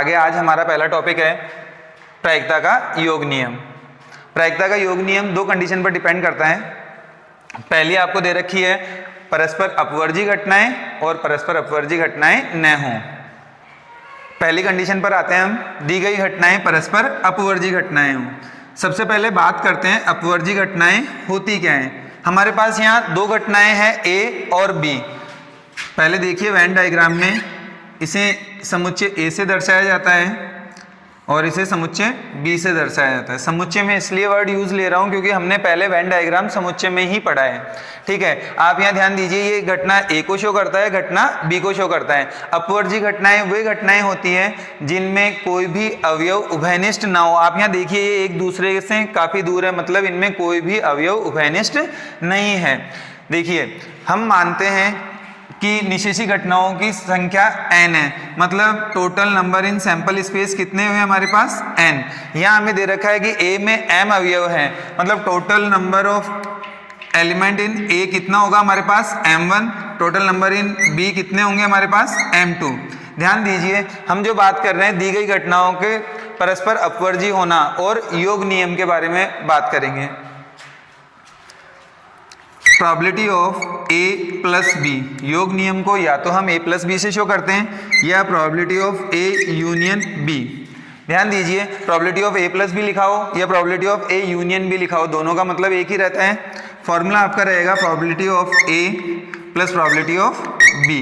आगे आज हमारा पहला टॉपिक है प्रायिकता का योग नियम। प्रायिकता का योग नियम दो कंडीशन पर डिपेंड करता है। पहली आपको दे रखी है परस्पर अपवर्जी घटनाएं और परस्पर अपवर्जी घटनाएं न हों। पहली कंडीशन पर आते हैं हम, दी गई घटनाएं परस्पर अपवर्जी घटनाएं हों। सबसे पहले बात करते हैं अपवर्जी घटनाएं होती क्या हैं। हमारे पास यहाँ दो घटनाएं हैं ए और बी। पहले देखिए वेन डायग्राम में इसे समुच्चय ए से दर्शाया जाता है और इसे समुच्चय बी से दर्शाया जाता है। समुच्चय में इसलिए वर्ड यूज ले रहा हूं क्योंकि हमने पहले वेन डायग्राम समुच्चय में ही पढ़ा है। ठीक है, आप यहाँ ध्यान दीजिए, ये घटना ए को शो करता है, घटना बी को शो करता है। अपवर्जी घटनाएं वे घटनाएं होती हैं जिनमें कोई भी अवयव उभयनिष्ठ ना हो। आप यहाँ देखिए ये एक दूसरे से काफी दूर है, मतलब इनमें कोई भी अवयव उभयनिष्ठ नहीं है। देखिए हम मानते हैं कि निशेषी घटनाओं की संख्या n है, मतलब total number in sample space कितने हुए हमारे पास n। यहाँ हमें दे रखा है कि a में m अवयव है, मतलब total number of element in a कितना होगा हमारे पास m1, टोटल नंबर इन b कितने होंगे हमारे पास m2। ध्यान दीजिए हम जो बात कर रहे हैं दी गई घटनाओं के परस्पर अपवर्जी होना और योग नियम के बारे में बात करेंगे। Probability of A plus B, योग नियम को या तो हम ए प्लस बी से शो करते हैं या probability of A union B. ध्यान दीजिए probability of A plus B लिखाओ या probability of A union B लिखाओ, दोनों का मतलब एक ही रहता है। फॉर्मूला आपका रहेगा probability of A plus probability of B.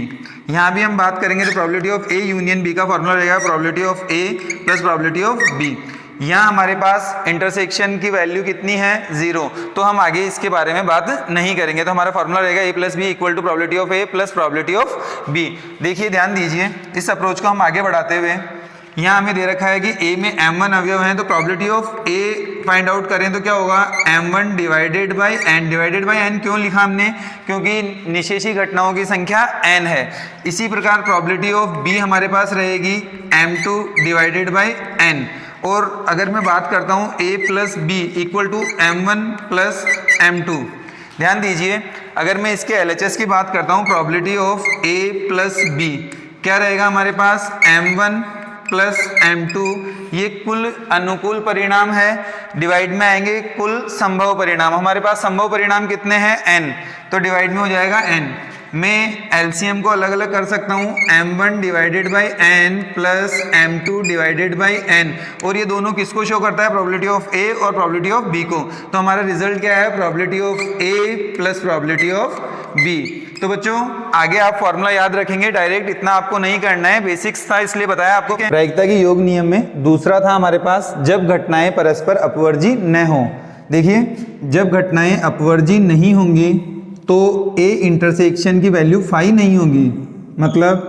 यहाँ भी हम बात करेंगे तो probability of A union B का फॉर्मूला रहेगा probability of A plus probability of B. यहाँ हमारे पास इंटरसेक्शन की वैल्यू कितनी है 0, तो हम आगे इसके बारे में बात नहीं करेंगे। तो हमारा फॉर्मूला रहेगा A plus B equal to probability of A plus probability of B. देखिए ध्यान दीजिए इस अप्रोच को हम आगे बढ़ाते हुए यहाँ हमें दे रखा है कि ए में m1 अवयव हैं, तो probability of A find out करें तो क्या होगा m1 divided by n। Divided by n क्यों लिखा हमने, क्योंकि निशेषी घटनाओं की संख्या n है। इसी प्रकार प्रोबेबिलिटी ऑफ b हमारे पास रहेगी m2 डिवाइडेड बाई n। और अगर मैं बात करता हूँ a plus B equal to m1 plus m2। ध्यान दीजिए अगर मैं इसके LHS की बात करता हूँ probability of a plus B क्या रहेगा हमारे पास m1 प्लस m2। ये कुल अनुकूल परिणाम है, डिवाइड में आएंगे कुल संभव परिणाम। हमारे पास संभव परिणाम कितने हैं n, तो डिवाइड में हो जाएगा n। मैं एलसीएम को अलग अलग कर सकता हूँ m1 divided by n plus m2 divided by n, और ये दोनों किसको शो करता है प्रोबेबिलिटी ऑफ a और प्रोबेबिलिटी ऑफ b को। तो हमारा रिजल्ट क्या है probability of a plus probability of b। तो बच्चों आगे आप फॉर्मूला याद रखेंगे, डायरेक्ट इतना आपको नहीं करना है, बेसिक्स था इसलिए बताया आपको। प्रायिकता के योग नियम में दूसरा था हमारे पास जब घटनाएं परस्पर अपवर्जी न हो। देखिए जब घटनाएं अपवर्जी नहीं होंगी तो ए इंटरसेक्शन की वैल्यू 5 नहीं होगी, मतलब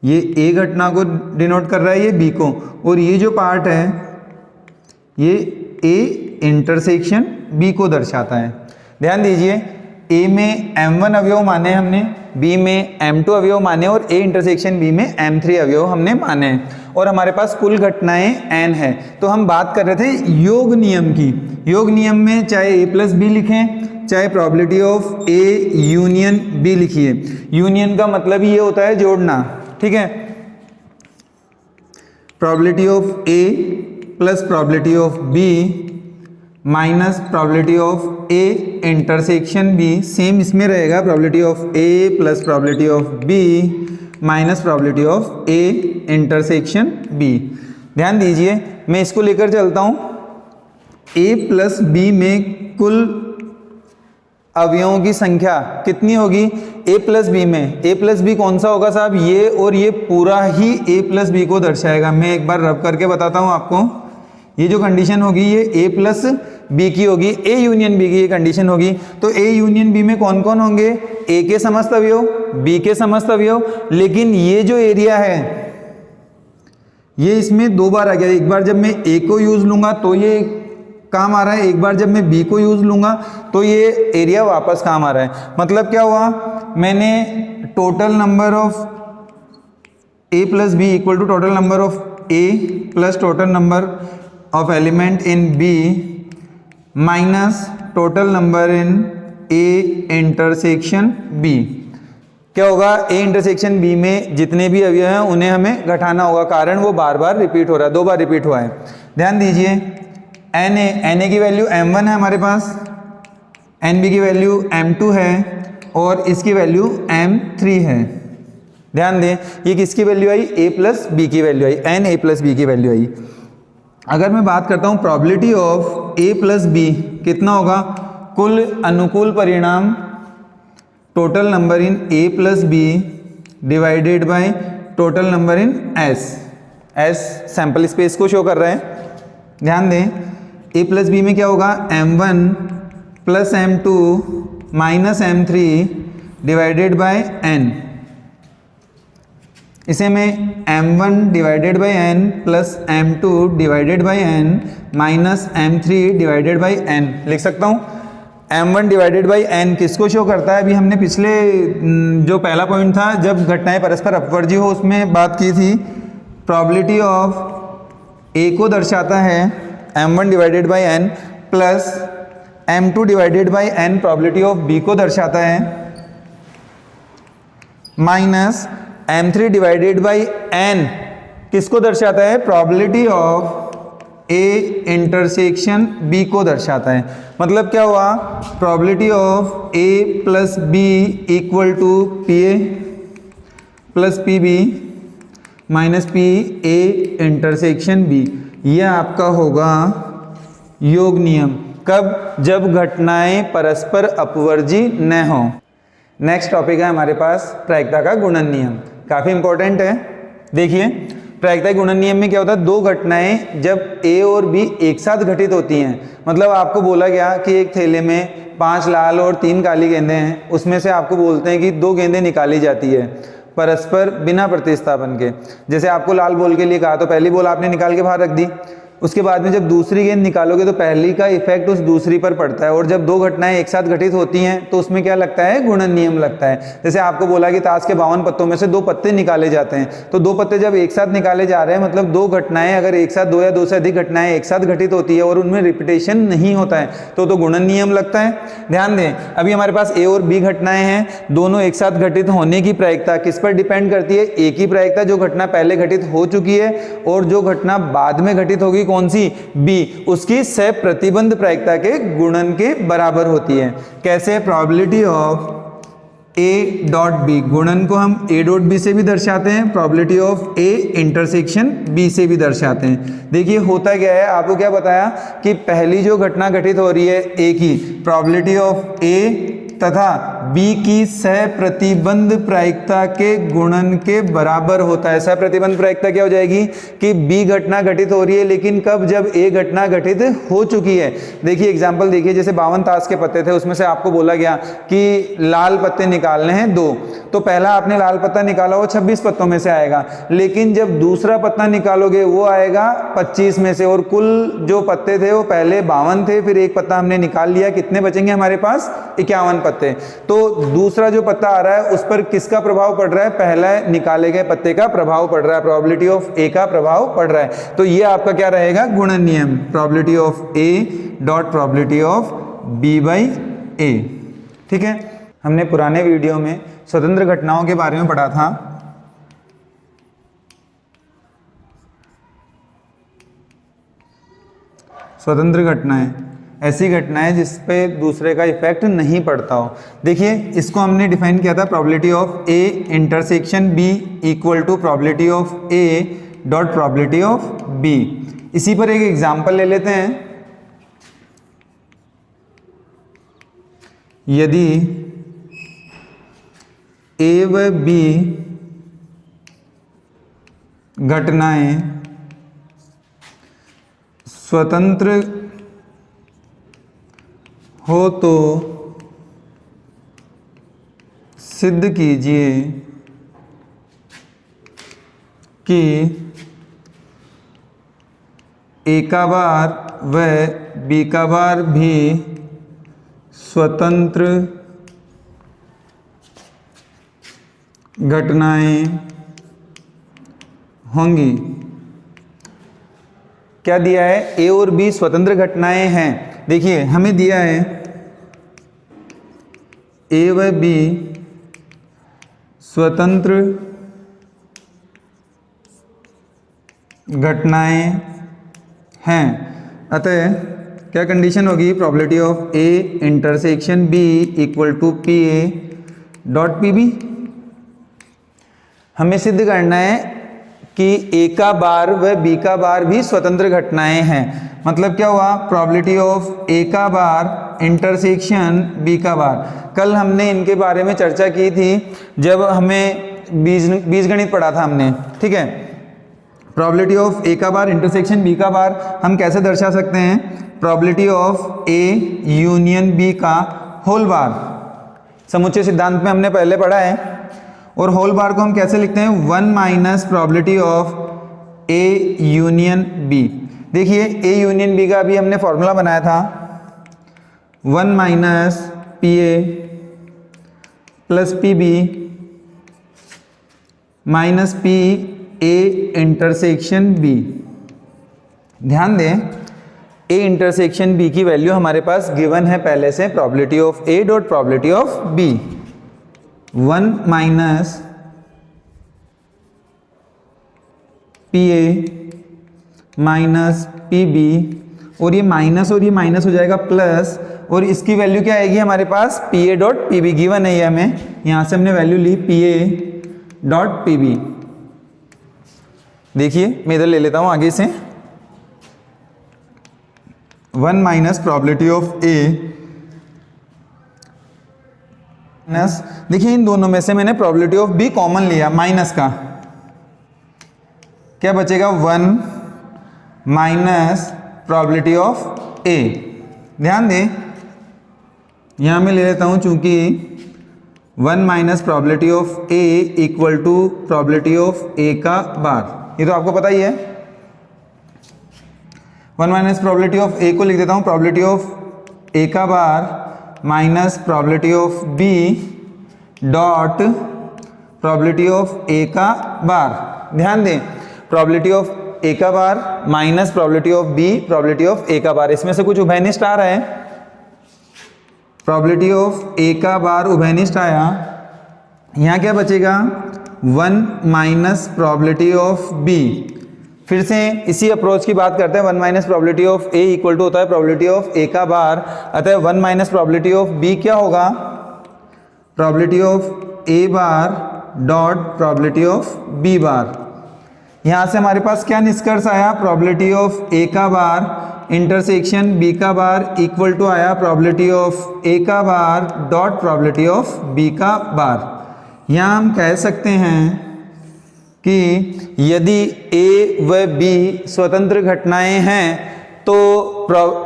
ये ए घटना को डिनोट कर रहा है, ये बी को, और ये जो पार्ट है ये ए इंटरसेक्शन बी को दर्शाता है। ध्यान दीजिए ए में m1 अवयव माने हमने, बी में m2 अवयव माने और ए इंटरसेक्शन बी में m3 अवयव हमने माने, और हमारे पास कुल घटनाएं n है। तो हम बात कर रहे थे योग नियम की। योग नियम में चाहे a प्लस बी लिखें चाहे probability of A union B लिखिए। यूनियन का मतलब ही ये होता है जोड़ना, ठीक है। Probability of A plus probability of B minus probability of A intersection B, same इसमें रहेगा probability of A plus probability of B minus probability of A intersection B. ध्यान दीजिए मैं इसको लेकर चलता हूँ, ए प्लस बी में कुल अवयवों की संख्या कितनी होगी a प्लस बी में। a प्लस बी कौन सा होगा साहब, ये और ये पूरा ही a प्लस बी को दर्शाएगा। मैं एक बार रब करके बताता हूँ आपको, ये जो कंडीशन होगी ये a प्लस बी की होगी, a यूनियन बी की ये कंडीशन होगी। तो a यूनियन बी में कौन कौन होंगे, a के समस्त अवयव, b के समस्त अवयव, लेकिन ये जो एरिया है ये इसमें दो बार आ गया। एक बार जब मैं a को यूज लूंगा तो ये काम आ रहा है, एक बार जब मैं b को यूज लूंगा तो ये एरिया वापस काम आ रहा है। मतलब क्या हुआ, मैंने total number of a plus B equal to total number of a plus total number of element in b minus total number in a intersection b। क्या होगा, ए इंटरसेक्शन बी में जितने भी अवयव हैं उन्हें हमें घटाना होगा, कारण वो बार बार रिपीट हो रहा है, 2 बार रिपीट हुआ है। ध्यान दीजिए, एन ए की वैल्यू m1 है हमारे पास, एन बी की वैल्यू m2 है और इसकी वैल्यू m3 है। ध्यान दें, ये किसकी वैल्यू आई, a प्लस बी की वैल्यू आई, एन ए प्लस बी की वैल्यू आई। अगर मैं बात करता हूँ probability of a plus B कितना होगा, कुल अनुकूल परिणाम total number in a plus B divided by total number in s, s sample space को शो कर रहा है। ध्यान दें, a प्लस बी में क्या होगा, m1 plus m2 minus m3 divided by n। इसे मैं m1 divided by n plus m2 divided by n minus m3 divided by n लिख सकता हूँ। m1 डिवाइडेड बाई n किसको शो करता है, अभी हमने पिछले जो पहला पॉइंट था जब घटनाएं परस्पर अपवर्जी हो उसमें बात की थी। प्रोबेबिलिटी ऑफ a को दर्शाता है m1 divided by n plus m2 divided by n probability of b को दर्शाता है minus m3 divided by n किसको दर्शाता है, probability of a intersection b को दर्शाता है। मतलब क्या हुआ, probability of a plus B equal to P A plus P B minus P A intersection b, यह आपका होगा योग नियम। कब, जब घटनाएं परस्पर अपवर्जी न हो। नेक्स्ट टॉपिक है हमारे पास प्रायिकता का गुणन नियम, काफ़ी इंपॉर्टेंट है। देखिए, प्रायिकता गुणन नियम में क्या होता है, 2 घटनाएं जब a और b एक साथ घटित होती हैं, मतलब आपको बोला गया कि एक थैले में 5 लाल और 3 काली गेंदें हैं, उसमें से आपको बोलते हैं कि 2 गेंदें निकाली जाती है परस्पर बिना प्रतिस्थापन के। जैसे आपको लाल बॉल के लिए कहा तो पहली बॉल आपने निकाल के बाहर रख दी, उसके बाद में जब दूसरी गेंद निकालोगे तो पहली का इफेक्ट उस दूसरी पर पड़ता है, और जब 2 घटनाएं एक साथ घटित होती हैं तो उसमें क्या लगता है, गुणन नियम लगता है। जैसे आपको बोला कि ताश के 52 पत्तों में से 2 पत्ते निकाले जाते हैं, तो 2 पत्ते जब एक साथ निकाले जा रहे हैं मतलब 2 घटनाएं अगर एक साथ 2 या 2 से अधिक घटनाएं एक साथ घटित होती है और उनमें रिपीटेशन नहीं होता है तो गुणन नियम लगता है। ध्यान दें, अभी हमारे पास ए और बी घटनाएं हैं, दोनों एक साथ घटित होने की प्रायिकता किस पर डिपेंड करती है, ए की प्रायिकता जो घटना पहले घटित हो चुकी है, और जो घटना बाद में घटित होगी कौन सी, बी, उसकी सह प्रतिबंध प्रायिकता के गुणन के बराबर होती है। कैसे, probability of A dot B, गुणन को हम ए डॉट बी से भी दर्शाते हैं, probability of A intersection B से भी दर्शाते हैं। देखिए होता क्या है, आपको क्या बताया कि पहली जो घटना घटित हो रही है ए की, प्रोबेबिलिटी ऑफ ए तथा बी की सह प्रतिबंध प्रायिकता के गुणन के बराबर होता है। सह प्रतिबंध प्रायिकता क्या हो जाएगी कि बी घटना घटित हो रही है, लेकिन कब, जब ए घटना घटित हो चुकी है। देखिए एग्जांपल देखिए, जैसे 52 ताश के पत्ते थे, उसमें से आपको बोला गया कि लाल पत्ते निकालने हैं 2, तो पहला आपने लाल पत्ता निकाला वो 26 पत्तों में से आएगा, लेकिन जब दूसरा पत्ता निकालोगे वो आएगा 25 में से, और कुल जो पत्ते थे वो पहले 52 थे, फिर एक पत्ता हमने निकाल लिया, कितने बचेंगे हमारे पास, 51 पत्ते। तो दूसरा जो पत्ता आ रहा है उस पर किसका प्रभाव पड़ रहा है, पहला निकाले गए पत्ते का प्रभाव पड़ रहा है, प्रोबेबिलिटी ऑफ ए का प्रभाव पड़ रहा है। तो ये आपका क्या रहेगा, गुणन नियम, probability of A dot probability of B by A. ठीक है, हमने पुराने वीडियो में स्वतंत्र घटनाओं के बारे में पढ़ा था। स्वतंत्र घटनाएं ऐसी घटनाएं जिस पे दूसरे का इफेक्ट नहीं पड़ता हो। देखिए इसको हमने डिफाइन किया था, probability of A intersection B equal to probability of A dot probability of B. इसी पर एक एग्जांपल ले लेते हैं। यदि ए व बी घटनाएं स्वतंत्र हो तो सिद्ध कीजिए कि ए का बार व बी का बार भी स्वतंत्र घटनाएं होंगी। क्या दिया है, ए और बी स्वतंत्र घटनाएं हैं। देखिए हमें दिया है ए व बी स्वतंत्र घटनाएं हैं। अतः क्या कंडीशन होगी, probability of A intersection B equal to P A dot P B. हमें सिद्ध करना है कि ए का बार व बी का बार भी स्वतंत्र घटनाएं हैं। मतलब क्या हुआ, प्रोबेबिलिटी ऑफ ए का बार इंटरसेक्शन बी का बार। कल हमने इनके बारे में चर्चा की थी जब हमें बीजगणित पढ़ा था हमने, ठीक है। प्रोबेबिलिटी ऑफ ए का बार इंटरसेक्शन बी का बार हम कैसे दर्शा सकते हैं, probability of A union B का होल बार। समुच्चय सिद्धांत में हमने पहले पढ़ा है। और होल बार को हम कैसे लिखते हैं, 1 minus probability of A union B. देखिए ए यूनियन बी का अभी हमने फॉर्मूला बनाया था, 1 minus P A plus P B minus P A intersection B. ध्यान दें, ए इंटरसेक्शन बी की वैल्यू हमारे पास गिवन है पहले से, probability of A dot probability of B. 1 minus P A minus P B, और ये माइनस हो जाएगा प्लस, और इसकी वैल्यू क्या आएगी हमारे पास, P A dot P B given है ये हमें। यहां से हमने वैल्यू ली P A dot P B. देखिए मैं इधर ले लेता हूं आगे से, 1 minus probability of A minus, देखिए इन दोनों में से मैंने प्रोबेबिलिटी ऑफ बी कॉमन लिया माइनस का, क्या बचेगा 1 माइनस प्रोबेबिलिटी ऑफ ए। ध्यान दें यहां मैं ले लेता हूं, चूंकि 1 minus probability of A equal to probability of A का बार, ये तो आपको पता ही है। 1 माइनस प्रोबेबिलिटी ऑफ ए को लिख देता हूं प्रोबेबिलिटी ऑफ ए का bar minus probability of B dot probability of A का बार। ध्यान दें, प्रोबेबिलिटी ऑफ ए का bar minus probability of B probability of A का बार, इसमें से कुछ उभयनिष्ठ आ रहा है। प्रोबेबिलिटी ऑफ ए का बार उभयनिष्ठ आया, यहां क्या बचेगा 1 माइनस प्रोबेबिलिटी ऑफ बी। फिर से इसी अप्रोच की बात करते हैं, 1 minus probability of A equal to होता है प्रोबेबिलिटी ऑफ ए का बार। अतः 1 माइनस प्रोबेबिलिटी ऑफ बी क्या होगा, probability of A bar dot probability of B bar. यहां से हमारे पास क्या निष्कर्ष आया, प्रोबेबिलिटी ऑफ ए का बार इंटरसेक्शन बी का बार इक्वल टू आया प्रोबेबिलिटी ऑफ ए का bar dot probability of B का बार। यहां हम कह सकते हैं कि यदि ए व बी स्वतंत्र घटनाएं हैं तो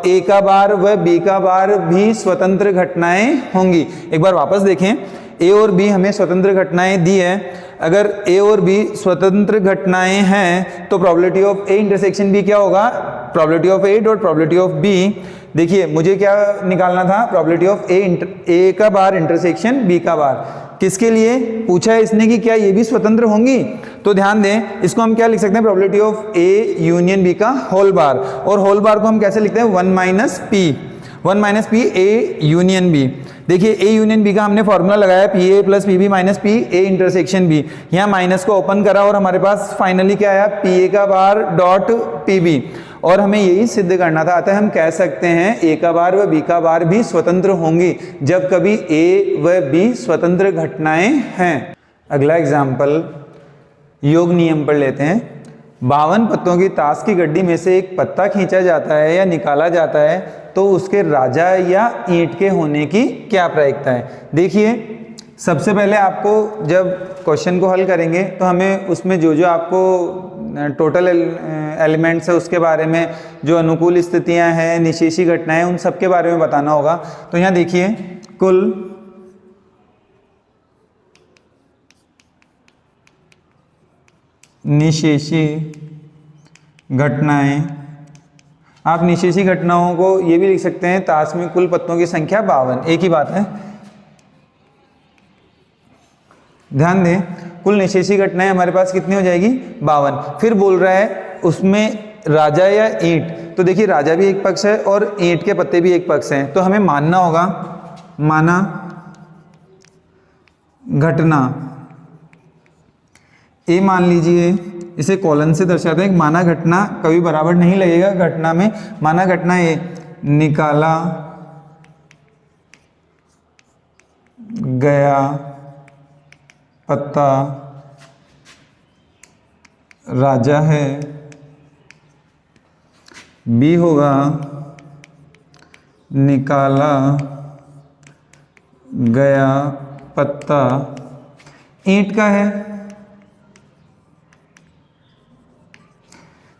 ए का बार व बी का बार भी स्वतंत्र घटनाएं होंगी। एक बार वापस देखें, ए और बी हमें स्वतंत्र घटनाएं दी है। अगर ए और बी स्वतंत्र घटनाएं हैं तो probability of A intersection B क्या होगा, probability of A dot probability of B. देखिए मुझे क्या निकालना था, प्रोबेबिलिटी ऑफ ए का बार इंटरसेक्शन बी का बार। किसके लिए पूछा है इसने कि क्या ये भी स्वतंत्र होंगी, तो ध्यान दें इसको हम क्या लिख सकते हैं, probability of A union B का होल बार। और होल बार को हम कैसे लिखते हैं, 1 minus P A union B. देखिए ए यूनियन बी का हमने फॉर्मूला लगाया, P A plus P B minus P A intersection B. यहाँ माइनस को ओपन करा और हमारे पास फाइनली क्या आया, पी ए का बार डॉट पी बी। और हमें यही सिद्ध करना था। अतः हम कह सकते हैं ए का बार व बी का बार भी स्वतंत्र होंगी जब कभी ए व बी स्वतंत्र घटनाएं हैं। अगला एग्जाम्पल योग नियम पर लेते हैं। 52 पत्तों की ताश की गड्डी में से एक पत्ता खींचा जाता है या निकाला जाता है तो उसके राजा या ईंट के होने की क्या प्रायिकता है। देखिए सबसे पहले आपको जब क्वेश्चन को हल करेंगे तो हमें उसमें जो जो आपको टोटल एलिमेंट्स है उसके बारे में, जो अनुकूल स्थितियां हैं, निशेषी घटनाएं, उन सब के बारे में बताना होगा। तो यहाँ देखिए कुल निशेषी घटनाएं, आप निशेषी घटनाओं को ये भी लिख सकते हैं, ताश में कुल पत्तों की संख्या 52, एक ही बात है। ध्यान दें कुल निशेषी घटनाएं हमारे पास कितनी हो जाएगी, 52। फिर बोल रहा है उसमें राजा या ईंट, तो देखिए राजा भी एक पक्ष है और ईंट के पत्ते भी एक पक्ष हैं, तो हमें मानना होगा, माना घटना ए मान लीजिए, इसे कॉलन से दर्शाते हैं। माना घटना कभी बराबर नहीं लगेगा घटना में। माना घटना ए, निकाला गया पत्ता राजा है। बी होगा निकाला गया पत्ता ईंट का है।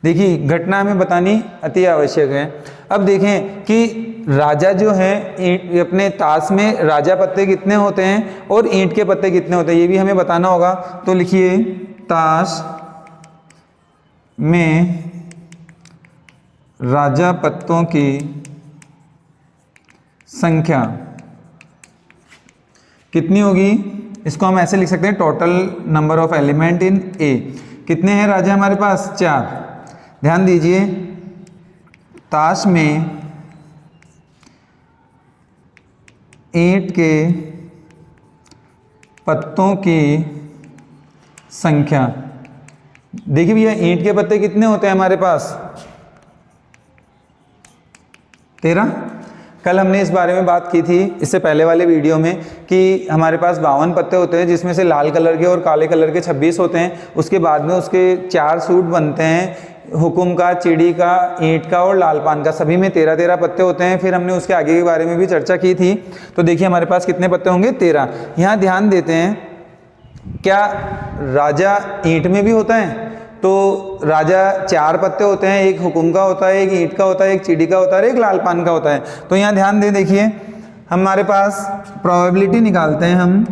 देखिए घटना हमें बतानी अति आवश्यक है। अब देखें कि राजा जो है अपने ताश में राजा पत्ते कितने होते हैं और ईंट के पत्ते कितने होते हैं, ये भी हमें बताना होगा। तो लिखिए ताश में राजा पत्तों की संख्या कितनी होगी। इसको हम ऐसे लिख सकते हैं, total number of element in A. कितने हैं राजा हमारे पास, 4। ध्यान दीजिए ताश में ईंट के पत्तों की संख्या, देखिए भैया ईंट के पत्ते कितने होते हैं हमारे पास, 13। कल हमने इस बारे में बात की थी इससे पहले वाले वीडियो में कि हमारे पास 52 पत्ते होते हैं, जिसमें से लाल कलर के और काले कलर के 26 होते हैं। उसके बाद में उसके 4 सूट बनते हैं, हुकुम का, चिड़ी का, ईंट का और लाल पान का। सभी में 13-13 पत्ते होते हैं। फिर हमने उसके आगे के बारे में भी चर्चा की थी। तो देखिए हमारे पास कितने पत्ते होंगे, 13। यहाँ ध्यान देते हैं, क्या राजा ईंट में भी होता है? तो राजा 4 पत्ते होते हैं, एक हुकुम का होता है, एक ईंट का होता है, एक चिड़ी का होता है, एक लाल पान का होता है। तो यहाँ ध्यान दें, देखिए हमारे पास प्रोबेबिलिटी निकालते हैं हम,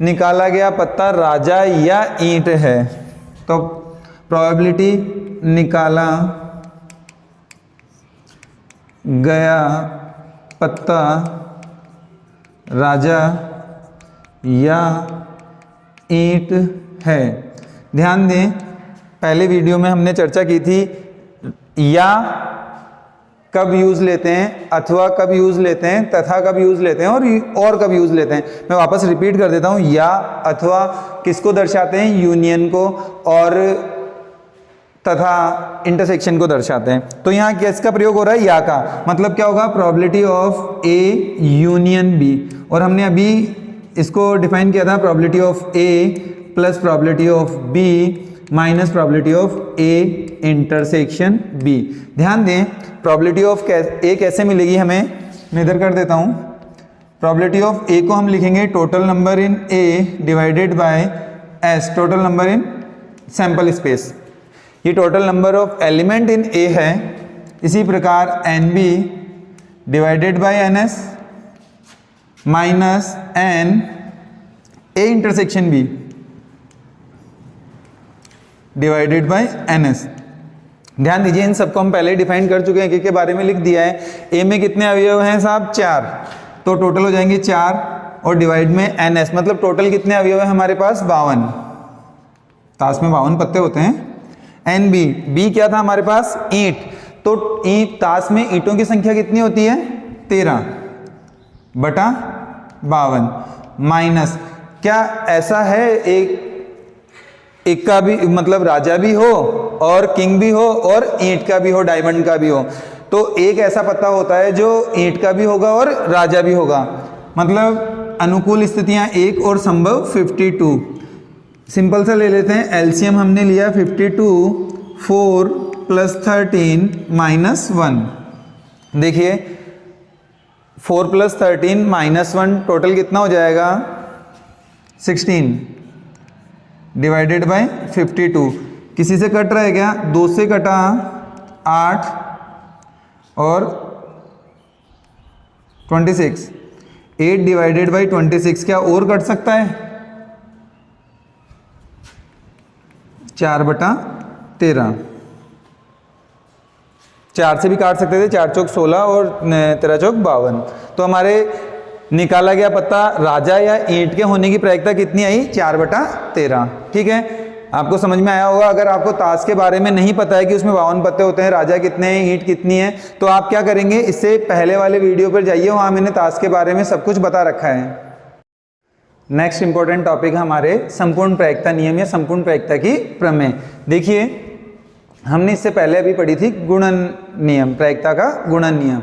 निकाला गया पत्ता राजा या ईंट है। तो प्रोबेबिलिटी निकाला गया पत्ता राजा या ईंट है। ध्यान दें पहले वीडियो में हमने चर्चा की थी या कब यूज लेते हैं, अथवा कब यूज लेते हैं, तथा कब यूज लेते हैं और कब यूज लेते हैं। मैं वापस रिपीट कर देता हूं, या अथवा किसको दर्शाते हैं, यूनियन को, और तथा इंटरसेक्शन को दर्शाते हैं। तो यहाँ किसका प्रयोग हो रहा है, या का। मतलब क्या होगा, probability of A union B. और हमने अभी इसको डिफाइन किया था, probability of A plus probability of B minus probability of A intersection B. ध्यान दें प्रोबेबिलिटी ऑफ ए कैसे मिलेगी हमें, मैं इधर कर देता हूँ। प्रोबेबिलिटी ऑफ ए को हम लिखेंगे total number in A divided by S, total number in sample space. ये total number of element in A है। इसी प्रकार N B divided by N S minus N A intersection B divided by N S. ध्यान दीजिए इन सबको हम पहले define कर चुके हैं, एक के बारे में लिख दिया है। ए में कितने अवयव हैं साहब, 4। तो टोटल हो जाएंगे 4 और डिवाइड में एन एस, मतलब टोटल कितने अवयव है हमारे पास, 52। ताश में 52 पत्ते होते हैं। एन बी, बी क्या था हमारे पास, ईंट। तो ईंट, ताश में ईंटों की संख्या कितनी होती है, 13 बटा 52 माइनस, क्या ऐसा है एक का भी मतलब राजा भी हो और किंग भी हो और ईंट का भी हो, डायमंड का भी हो। तो एक ऐसा पत्ता होता है जो ईंट का भी होगा और राजा भी होगा। मतलब अनुकूल स्थितियां 1 और संभव 52। सिंपल सा ले लेते हैं, एलसीएम हमने लिया 52, 4 + 13 - 1। देखिए 4 + 13 - 1 टोटल कितना हो जाएगा, 16 डिवाइडेड बाय 52। किसी से कट रहा है क्या, 2 से कटा 8 और 26। 8 डिवाइडेड बाय 26 क्या और कट सकता है, 4/13। 4 से भी काट सकते थे, 4 चौक 16 और 13 चौक 52। तो हमारे निकाला गया पत्ता राजा या ईंट के होने की प्रायिकता कितनी आई, 4/13। ठीक है, आपको समझ में आया होगा। अगर आपको ताश के बारे में नहीं पता है कि उसमें 52 पत्ते होते हैं, राजा कितने हैं, ईंट कितनी है, तो आप क्या करेंगे, इससे पहले वाले वीडियो पर जाइए, वहाँ मैंने ताश के बारे में सब कुछ बता रखा है। नेक्स्ट इंपॉर्टेंट टॉपिक हमारे संपूर्ण प्रायिकता नियम या संपूर्ण प्रायिकता की प्रमेय। देखिए हमने इससे पहले अभी पढ़ी थी गुणन नियम, प्रायिकता का गुणन नियम।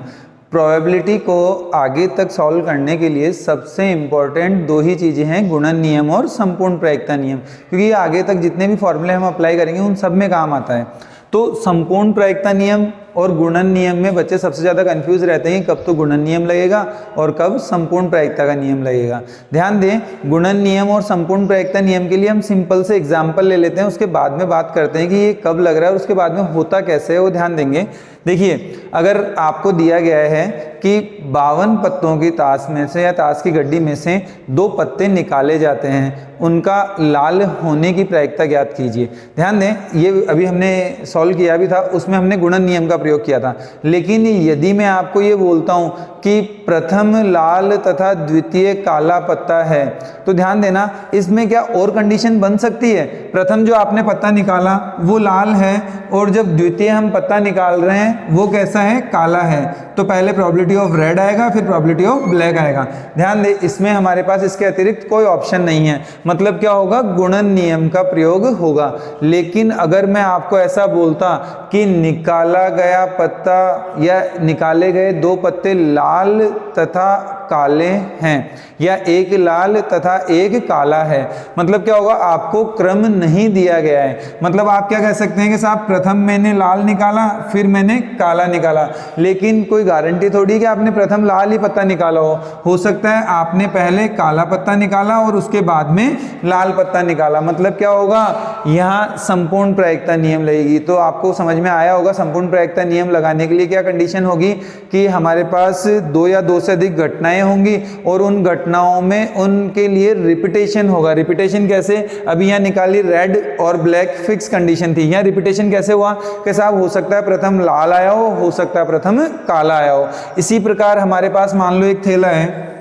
प्रोबेबिलिटी को आगे तक सॉल्व करने के लिए सबसे इम्पॉर्टेंट दो ही चीज़ें हैं, गुणन नियम और संपूर्ण प्रायिकता नियम, क्योंकि आगे तक जितने भी फॉर्मूले हम अप्लाई करेंगे उन सब में काम आता है। तो संपूर्ण प्रायिकता नियम और गुणन नियम में बच्चे सबसे ज़्यादा कंफ्यूज रहते हैं कब तो गुणन नियम लगेगा और कब संपूर्ण प्रायिकता का नियम लगेगा। ध्यान दें, गुणन नियम और संपूर्ण प्रायिकता नियम के लिए हम सिंपल से एग्जाम्पल ले लेते हैं, उसके बाद में बात करते हैं कि ये कब लग रहा है और उसके बाद में होता कैसे है, वो ध्यान देंगे। देखिए अगर आपको दिया गया है कि 52 पत्तों की ताश में से या ताश की गड्डी में से 2 पत्ते निकाले जाते हैं, उनका लाल होने की प्रायिकता ज्ञात कीजिए। ध्यान दें, ये अभी हमने सॉल्व किया भी था, उसमें हमने गुणन नियम का प्रयोग किया था। लेकिन यदि मैं आपको ये बोलता हूँ कि प्रथम लाल तथा द्वितीय काला पत्ता है, तो ध्यान देना इसमें क्या और कंडीशन बन सकती है। प्रथम जो आपने पत्ता निकाला वो लाल है और जब द्वितीय हम पत्ता निकाल रहे हैं वो कैसा है, काला है, तो पहले प्रोबेबिलिटी ऑफ रेड आएगा फिर प्रोबेबिलिटी ऑफ ब्लैक आएगा। ध्यान दें, इसमें हमारे पास इसके अतिरिक्त कोई ऑप्शन नहीं है, मतलब क्या होगा, गुणन नियम का प्रयोग होगा। लेकिन अगर मैं आपको ऐसा बोलता कि निकाला गया पत्ता या निकाले गए 2 पत्ते लाल तथा काले हैं या एक लाल तथा एक काला है, मतलब क्या होगा, आपको क्रम नहीं दिया गया है। मतलब आप क्या कह सकते हैं कि साहब प्रथम मैंने लाल निकाला फिर मैंने काला निकाला, लेकिन कोई गारंटी थोड़ी कि आपने प्रथम लाल ही पत्ता निकाला हो सकता है आपने पहले काला पत्ता निकाला और उसके बाद में लाल पत्ता निकाला। मतलब क्या होगा, यहाँ संपूर्ण प्रायिकता नियम लगेगी। तो आपको समझ में आया होगा संपूर्ण प्रायिकता नियम लगाने के लिए क्या कंडीशन होगी कि हमारे पास 2 या 2 से अधिक घटनाएं होंगी और उन घटनाओं में उनके लिए रिपीटेशन होगा। रिपीटेशन कैसे, अभी यहाँ निकाली रेड और ब्लैक फिक्स कंडीशन थी, यहाँ रिपीटेशन कैसे हुआ कि साहब हो सकता है प्रथम लाल आया हो सकता है प्रथम काला आया हो। इसी प्रकार हमारे पास मान लो एक थैला है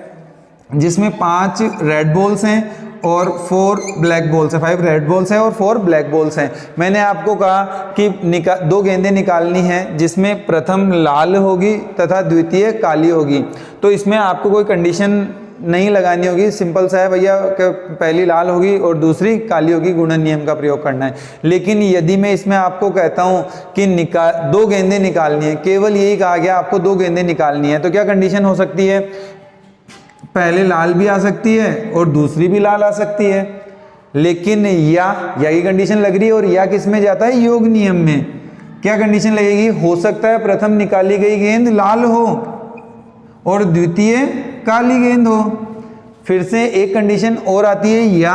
जिसमें 5 रेड बॉल्स हैं और 4 ब्लैक बॉल्स हैं, 5 रेड बॉल्स हैं और 4 ब्लैक बॉल्स हैं। मैंने आपको कहा कि 2 गेंदें निकालनी हैं जिसमें प्रथम लाल होगी तथा द्वितीय काली होगी, तो इसमें आपको कोई कंडीशन नहीं लगानी होगी, सिंपल सा है भैया, पहली लाल होगी और दूसरी काली होगी, गुणन नियम का प्रयोग करना है। लेकिन यदि मैं इसमें आपको कहता हूँ कि 2 गेंदें निकालनी है, केवल यही कहा गया आपको 2 गेंदें निकालनी है, तो क्या कंडीशन हो सकती है, पहले लाल भी आ सकती है और दूसरी भी लाल आ सकती है। लेकिन या की कंडीशन लग रही है और या किस में जाता है, योग नियम में। क्या कंडीशन लगेगी, हो सकता है प्रथम निकाली गई गेंद लाल हो और द्वितीय काली गेंद हो। फिर से एक कंडीशन और आती है, या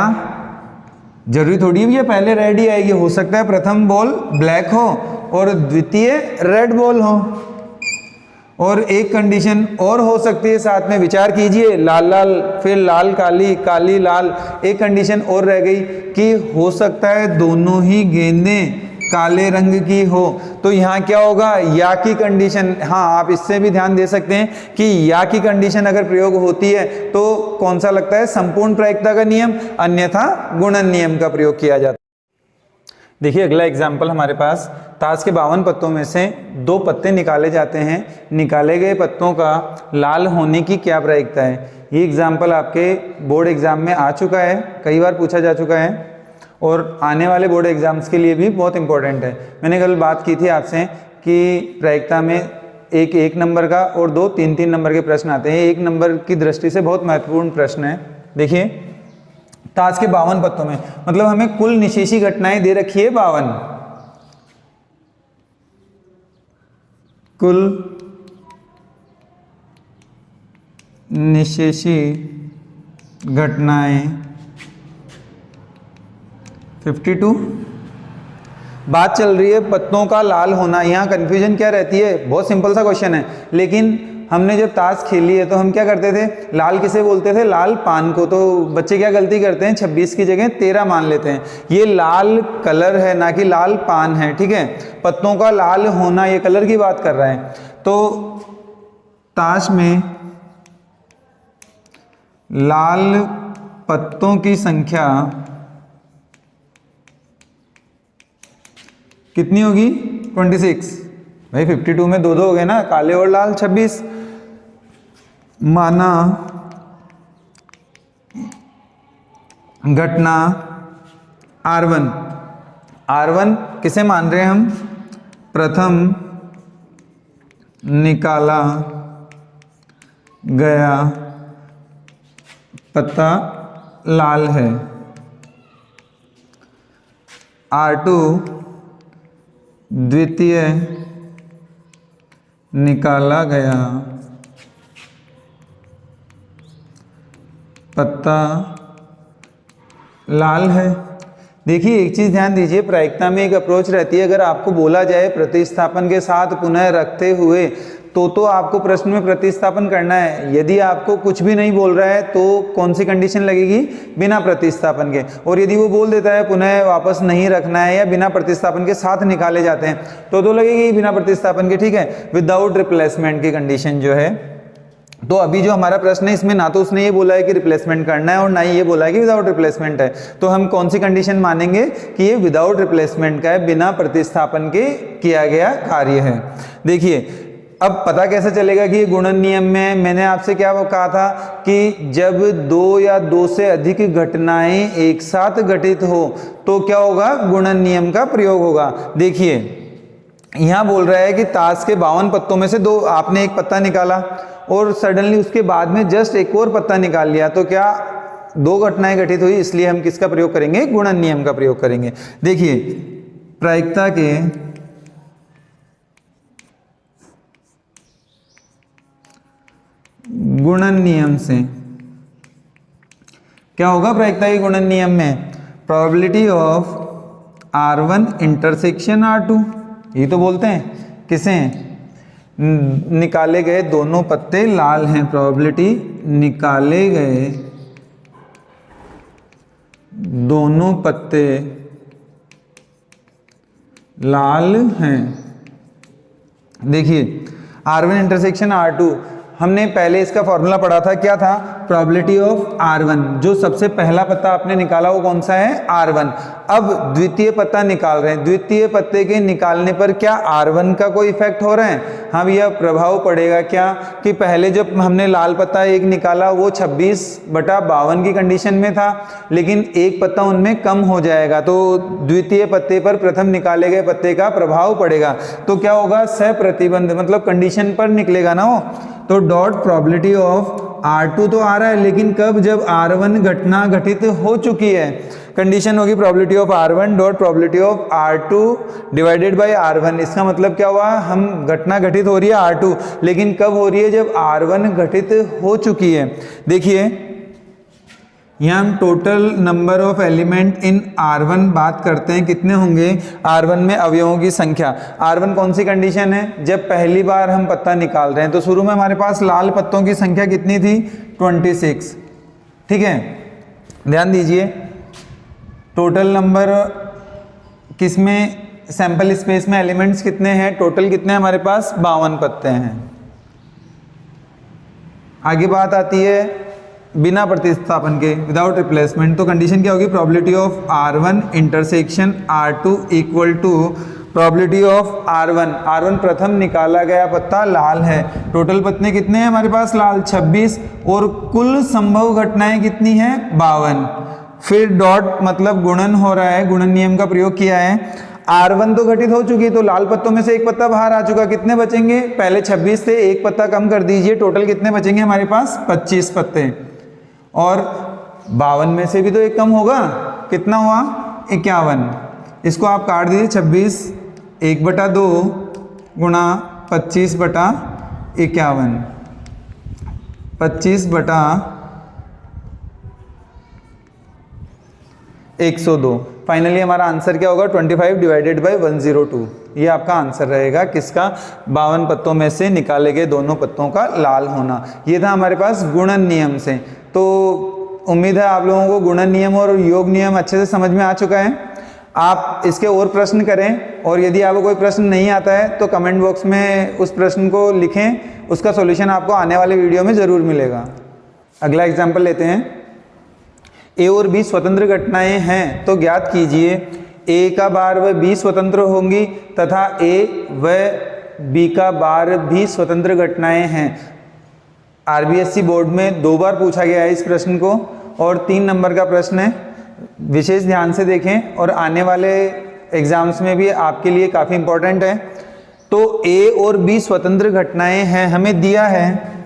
जरूरी थोड़ी है भैया पहले रेड ही आएगी, हो सकता है प्रथम बॉल ब्लैक हो और द्वितीय रेड बॉल हो। और एक कंडीशन और हो सकती है, साथ में विचार कीजिए, लाल लाल फिर लाल काली काली लाल। एक कंडीशन और रह गई कि हो सकता है दोनों ही गेंदें काले रंग की हो, तो यहाँ क्या होगा, या की कंडीशन। हाँ, आप इससे भी ध्यान दे सकते हैं कि या की कंडीशन अगर प्रयोग होती है तो कौन सा लगता है, संपूर्ण प्रायिकता का नियम, अन्यथा गुणन नियम का प्रयोग किया जाता है। देखिए अगला एग्जाम्पल हमारे पास, ताश के 52 पत्तों में से 2 पत्ते निकाले जाते हैं, निकाले गए पत्तों का लाल होने की क्या प्रायिकता है। ये एग्जाम्पल आपके बोर्ड एग्जाम में आ चुका है, कई बार पूछा जा चुका है और आने वाले बोर्ड एग्जाम्स के लिए भी बहुत इंपॉर्टेंट है। मैंने कल बात की थी आपसे कि प्रायिकता में एक नंबर का और 2 3 नंबर के प्रश्न आते हैं। 1 नंबर की दृष्टि से बहुत महत्वपूर्ण प्रश्न है। देखिए ताश के 52 पत्तों में, मतलब हमें कुल निशेषी घटनाएं दे रखी है 52, कुल निशेषी घटनाएं 52। बात चल रही है पत्तों का लाल होना। यहाँ कंफ्यूजन क्या रहती है, बहुत सिंपल सा क्वेश्चन है, लेकिन हमने जब ताश खेली है तो हम क्या करते थे, लाल किसे बोलते थे, लाल पान को। तो बच्चे क्या गलती करते हैं, 26 की जगह 13 मान लेते हैं। ये लाल कलर है ना कि लाल पान है, ठीक है। पत्तों का लाल होना ये कलर की बात कर रहा है। तो ताश में लाल पत्तों की संख्या कितनी होगी, 26। भाई 52 में 2 हो गए ना, काले और लाल 26। माना घटना R1, R1 किसे मान रहे हैं हम? प्रथम निकाला गया पत्ता लाल है। R2 द्वितीय निकाला गया पत्ता लाल है। देखिए एक चीज़ ध्यान दीजिए, प्रायिकता में एक अप्रोच रहती है, अगर आपको बोला जाए प्रतिस्थापन के साथ पुनः रखते हुए तो आपको प्रश्न में प्रतिस्थापन करना है। यदि आपको कुछ भी नहीं बोल रहा है तो कौन सी कंडीशन लगेगी? बिना प्रतिस्थापन के। और यदि वो बोल देता है पुनः वापस नहीं रखना है या बिना प्रतिस्थापन के साथ निकाले जाते हैं तो लगेगी बिना प्रतिस्थापन के, ठीक है, विदाउट रिप्लेसमेंट की कंडीशन जो है। तो अभी जो हमारा प्रश्न है इसमें ना तो उसने ये बोला है कि रिप्लेसमेंट करना है और ना ही ये बोला है कि विदाउट रिप्लेसमेंट है, तो हम कौन सी कंडीशन मानेंगे कि ये विदाउट रिप्लेसमेंट का है, बिना प्रतिस्थापन के किया गया कार्य है। देखिए अब पता कैसे चलेगा कि ये गुणन नियम में? मैंने आपसे क्या वो कहा था कि जब दो या दो से अधिक घटनाएं एक साथ घटित हो तो क्या होगा? गुणन नियम का प्रयोग होगा। देखिए यहां बोल रहा है कि ताश के 52 पत्तों में से दो, आपने एक पत्ता निकाला और सडनली उसके बाद में जस्ट एक और पत्ता निकाल लिया, तो क्या दो घटनाएं घटित हुई, इसलिए हम किसका प्रयोग करेंगे? गुणन नियम का प्रयोग करेंगे। देखिए प्रायिकता के गुणन नियम से क्या होगा? प्रायिकता के गुणन नियम में probability of R1 intersection R2, ये तो बोलते हैं किसे? निकाले गए दोनों पत्ते लाल हैं। प्रोबेबिलिटी निकाले गए दोनों पत्ते लाल हैं। देखिए R1 इंटरसेक्शन R2, हमने पहले इसका फॉर्मूला पढ़ा था, क्या था? प्रोबेबिलिटी ऑफ R1, जो सबसे पहला पत्ता आपने निकाला वो कौन सा है? R1। अब द्वितीय पत्ता निकाल रहे हैं, द्वितीय पत्ते के निकालने पर क्या R1 का कोई इफेक्ट हो रहा है? हाँ भैया, प्रभाव पड़ेगा। क्या कि पहले जब हमने लाल पत्ता एक निकाला वो 26/52 की कंडीशन में था, लेकिन एक पत्ता उनमें कम हो जाएगा तो द्वितीय पत्ते पर प्रथम निकाले गए पत्ते का प्रभाव पड़ेगा। तो क्या होगा? सप्रतिबंध, मतलब कंडीशन पर निकलेगा ना वो। तो डॉट प्रोबेबिलिटी ऑफ R2 तो आ रहा है, लेकिन कब? जब R1 घटना घटित हो चुकी है। कंडीशन होगी probability of R1 dot probability of R2 divided by R1। इसका मतलब क्या हुआ? हम घटना घटित हो रही है R2, लेकिन कब हो रही है? जब R1 घटित हो चुकी है। देखिए यहाँ हम total number of element in R1 बात करते हैं, कितने होंगे R1 में अवयवों की संख्या। R1 कौन सी कंडीशन है? जब पहली बार हम पत्ता निकाल रहे हैं, तो शुरू में हमारे पास लाल पत्तों की संख्या कितनी थी? 26, ठीक है। ध्यान दीजिए टोटल नंबर किसमें? सैंपल स्पेस में एलिमेंट्स कितने हैं? टोटल कितने हमारे पास? 52 पत्ते हैं। आगे बात आती है बिना प्रतिस्थापन के, विदाउट रिप्लेसमेंट, तो कंडीशन क्या होगी? Probability of R1 intersection R2 equal to probability of R1 प्रथम निकाला गया पत्ता लाल है। टोटल पत्ते कितने हैं हमारे पास? लाल 26, और कुल संभव घटनाएं कितनी हैं? 52। फिर डॉट मतलब गुणन हो रहा है, गुणन नियम का प्रयोग किया है। R1 तो घटित हो चुकी है, तो लाल पत्तों में से एक पत्ता बाहर आ चुका, कितने बचेंगे? पहले 26 से एक पत्ता कम कर दीजिए, टोटल कितने बचेंगे हमारे पास? 25 पत्ते। और 52 में से भी तो एक कम होगा, कितना हुआ? 51। इसको आप काट दीजिए, 26 1/2 गुणा 25/51, 25/102। फाइनली हमारा आंसर क्या होगा? 25 डिवाइडेड बाई 102। ये आपका आंसर रहेगा किसका? 52 पत्तों में से निकाले गए दोनों पत्तों का लाल होना। ये था हमारे पास गुणन नियम से। तो उम्मीद है आप लोगों को गुणन नियम और योग नियम अच्छे से समझ में आ चुका है। आप इसके और प्रश्न करें, और यदि आपको कोई प्रश्न नहीं आता है तो कमेंट बॉक्स में उस प्रश्न को लिखें, उसका सॉल्यूशन आपको आने वाले वीडियो में ज़रूर मिलेगा। अगला एग्जाम्पल लेते हैं। ए और बी स्वतंत्र घटनाएं हैं, तो ज्ञात कीजिए ए का बार व बी स्वतंत्र होंगी तथा ए व बी का बार भी स्वतंत्र घटनाएं हैं। आरबीएससी बोर्ड में 2 बार पूछा गया है इस प्रश्न को, और 3 नंबर का प्रश्न है। विशेष ध्यान से देखें और आने वाले एग्जाम्स में भी आपके लिए काफ़ी इंपॉर्टेंट है। तो ए और बी स्वतंत्र घटनाएं हैं, हमें दिया है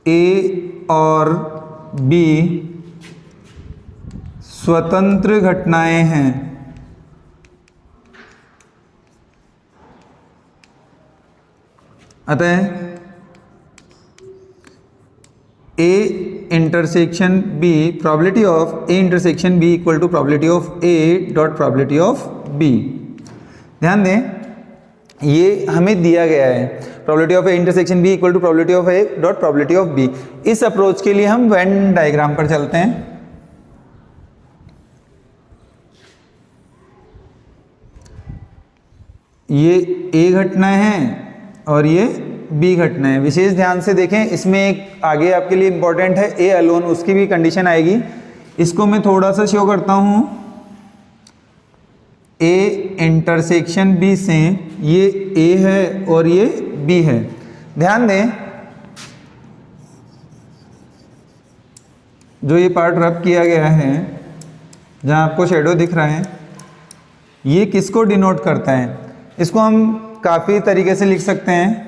ए और बी स्वतंत्र घटनाएं हैं, अतः A intersection B, probability of A intersection B equal to probability of A dot probability of B. ध्यान दें, ये हमें दिया गया है probability of A intersection B equal to probability of A dot probability of B. इस approach के लिए हम वेन डायग्राम पर चलते हैं। ये ए घटना है और ये बी घटना है। विशेष ध्यान से देखें, इसमें एक आगे आपके लिए इंपॉर्टेंट है ए अलोन, उसकी भी कंडीशन आएगी। इसको मैं थोड़ा सा शो करता हूं। ए इंटरसेक्शन बी से ये ए है और ये बी है। ध्यान दें, जो ये पार्ट रब किया गया है, जहां आपको शेडो दिख रहा है, ये किसको डिनोट करता है? इसको हम काफ़ी तरीके से लिख सकते हैं।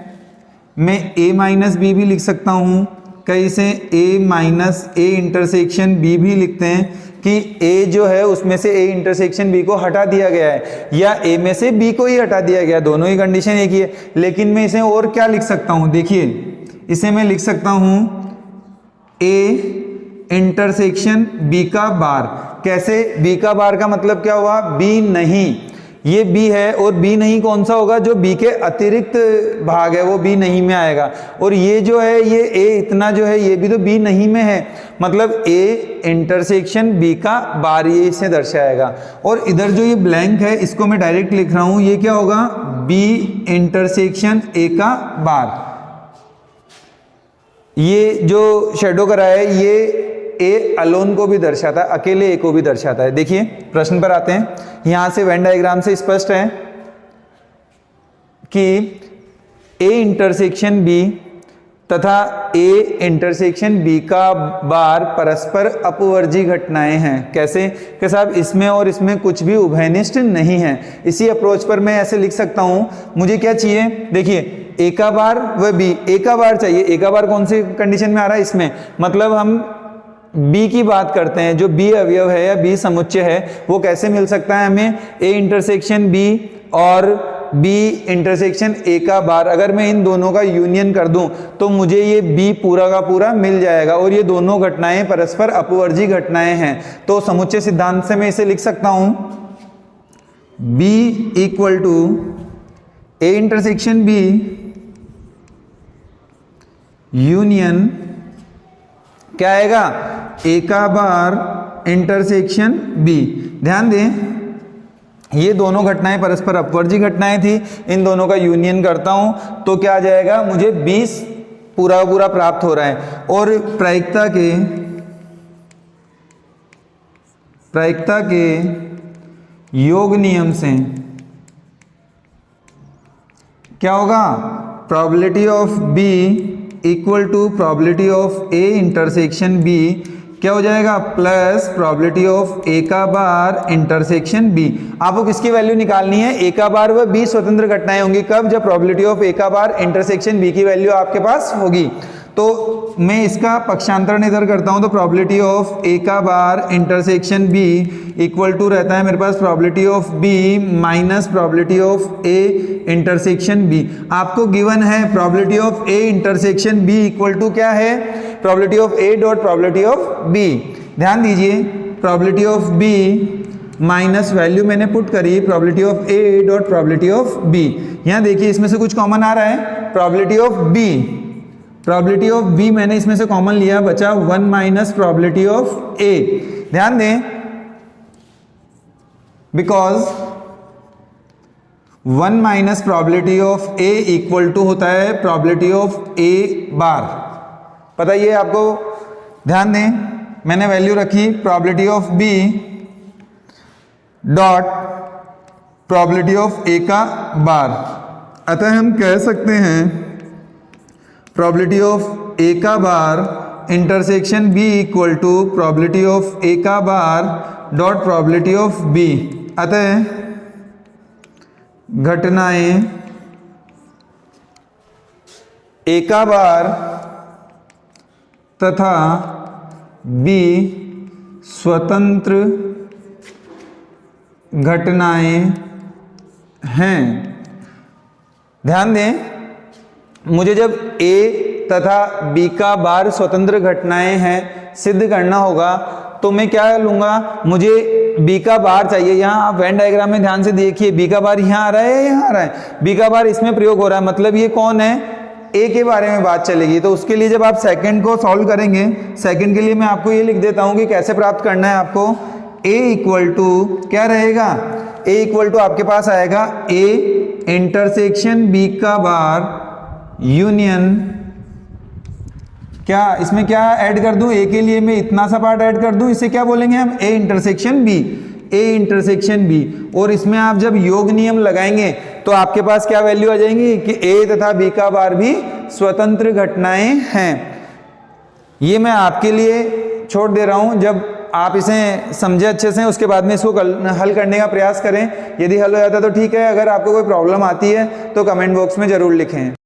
मैं a माइनस बी भी लिख सकता हूँ, कई से a minus A intersection B भी लिखते हैं कि a जो है उसमें से a इंटरसेक्शन b को हटा दिया गया है, या a में से b को ही हटा दिया गया, दोनों ही कंडीशन एक ही है। लेकिन मैं इसे और क्या लिख सकता हूँ, देखिए इसे मैं लिख सकता हूँ a इंटरसेक्शन b का बार। कैसे? b का बार का मतलब क्या हुआ? b नहीं, ये b है और b नहीं कौन सा होगा? जो b के अतिरिक्त भाग है वो b नहीं में आएगा। और ये जो है ये a इतना जो है ये भी तो b नहीं में है, मतलब a इंटरसेक्शन b का बार ये इसे दर्शाएगा। और इधर जो ये ब्लैंक है इसको मैं डायरेक्ट लिख रहा हूं, ये क्या होगा? b इंटरसेक्शन a का बार। ये जो शेडो करा है ये ए अलोन को भी दर्शाता है, अकेले ए को भी दर्शाता है। देखिए प्रश्न पर आते हैं। यहां से वेन डायग्राम से स्पष्ट है कि ए इंटरसेक्शन बी तथा ए इंटरसेक्शन बी का बार परस्पर अपवर्जी घटनाएं हैं। कैसे? कि साहब इसमें और इसमें कुछ भी उभयनिष्ठ नहीं है। इसी अप्रोच पर मैं ऐसे लिख सकता हूं, मुझे क्या चाहिए? देखिए ए का बार व बी, ए का बार चाहिए। ए का बार कौन सी कंडीशन में आ रहा है? इसमें, मतलब हम बी की बात करते हैं, जो बी अवयव है या बी समुच्चय है वो कैसे मिल सकता है हमें? ए इंटरसेक्शन बी और बी इंटरसेक्शन ए का बार। अगर मैं इन दोनों का यूनियन कर दूं तो मुझे ये बी पूरा का पूरा मिल जाएगा, और ये दोनों घटनाएं परस्पर अपवर्जी घटनाएं हैं। तो समुच्चय सिद्धांत से मैं इसे लिख सकता हूं, B equal to A intersection B union क्या आएगा? ए का बार इंटरसेक्शन बी। ध्यान दें, ये दोनों घटनाएं परस्पर अपवर्जी घटनाएं थी, इन दोनों का यूनियन करता हूं तो क्या आ जाएगा? मुझे 20 पूरा पूरा प्राप्त हो रहा है। और प्रायिकता के योग नियम से क्या होगा? Probability of B equal to probability of A intersection B क्या हो जाएगा? प्लस प्रोबेबिलिटी ऑफ ए का बार इंटरसेक्शन बी। आपको किसकी वैल्यू निकालनी है? ए का बार व बी स्वतंत्र घटनाएं होंगी। कब? जब प्रोबेबिलिटी ऑफ ए का बार इंटरसेक्शन बी की वैल्यू आपके पास होगी। तो मैं इसका पक्षांतरण इधर करता हूं, तो प्रोबेबिलिटी ऑफ ए का bar intersection B equal to रहता है मेरे पास probability of B minus probability of A intersection B. आपको गिवन है probability of A intersection B equal to क्या है? Probability of A dot probability of B. ध्यान दीजिए, probability of B minus value मैंने पुट करी probability of A dot probability of B. यहां देखिए इसमें से कुछ कॉमन आ रहा है, probability of B, probability of B मैंने इसमें से कॉमन लिया, बचा 1 माइनस प्रोबेबिलिटी ऑफ ए। ध्यान दें, because 1 minus probability of A equal to होता है प्रोबेबिलिटी ऑफ ए बार। पता ये आपको? ध्यान दें, मैंने वैल्यू रखी probability of B dot probability of A का बार। अतः हम कह सकते हैं प्रोबेबिलिटी ऑफ ए का bar intersection B equal to probability of A का bar dot probability of B. अतः घटनाएं ए का बार तथा बी स्वतंत्र घटनाएं हैं। ध्यान दें, मुझे जब ए तथा बी का बार स्वतंत्र घटनाएं हैं सिद्ध करना होगा तो मैं क्या लूंगा, मुझे बी का बार चाहिए। यहाँ आप वेन डायग्राम में ध्यान से देखिए, बी का बार यहाँ आ रहा है, यहाँ आ रहा है, बी का बार इसमें प्रयोग हो रहा है, मतलब ये कौन है, ए के बारे में बात चलेगी। तो उसके लिए जब आप सेकंड को सॉल्व करेंगे, सेकंड के लिए मैं आपको ये लिख देता हूँ कि कैसे प्राप्त करना है आपको। ए इक्वल टू क्या रहेगा, ए इक्वल टू आपके पास आएगा ए इंटरसेक्शन बी का बार यूनियन, क्या इसमें क्या ऐड कर दूं, ए के लिए मैं इतना सा पार्ट ऐड कर दूं, इसे क्या बोलेंगे हम, A intersection B, A intersection B. और इसमें आप जब योग नियम लगाएंगे तो आपके पास क्या वैल्यू आ जाएंगी कि ए तथा बी का बार भी स्वतंत्र घटनाएं हैं। ये मैं आपके लिए छोड़ दे रहा हूं, जब आप इसे समझे अच्छे से उसके बाद में इसको हल करने का प्रयास करें। यदि हल हो जाता तो ठीक है, अगर आपको कोई प्रॉब्लम आती है तो कमेंट बॉक्स में जरूर लिखें।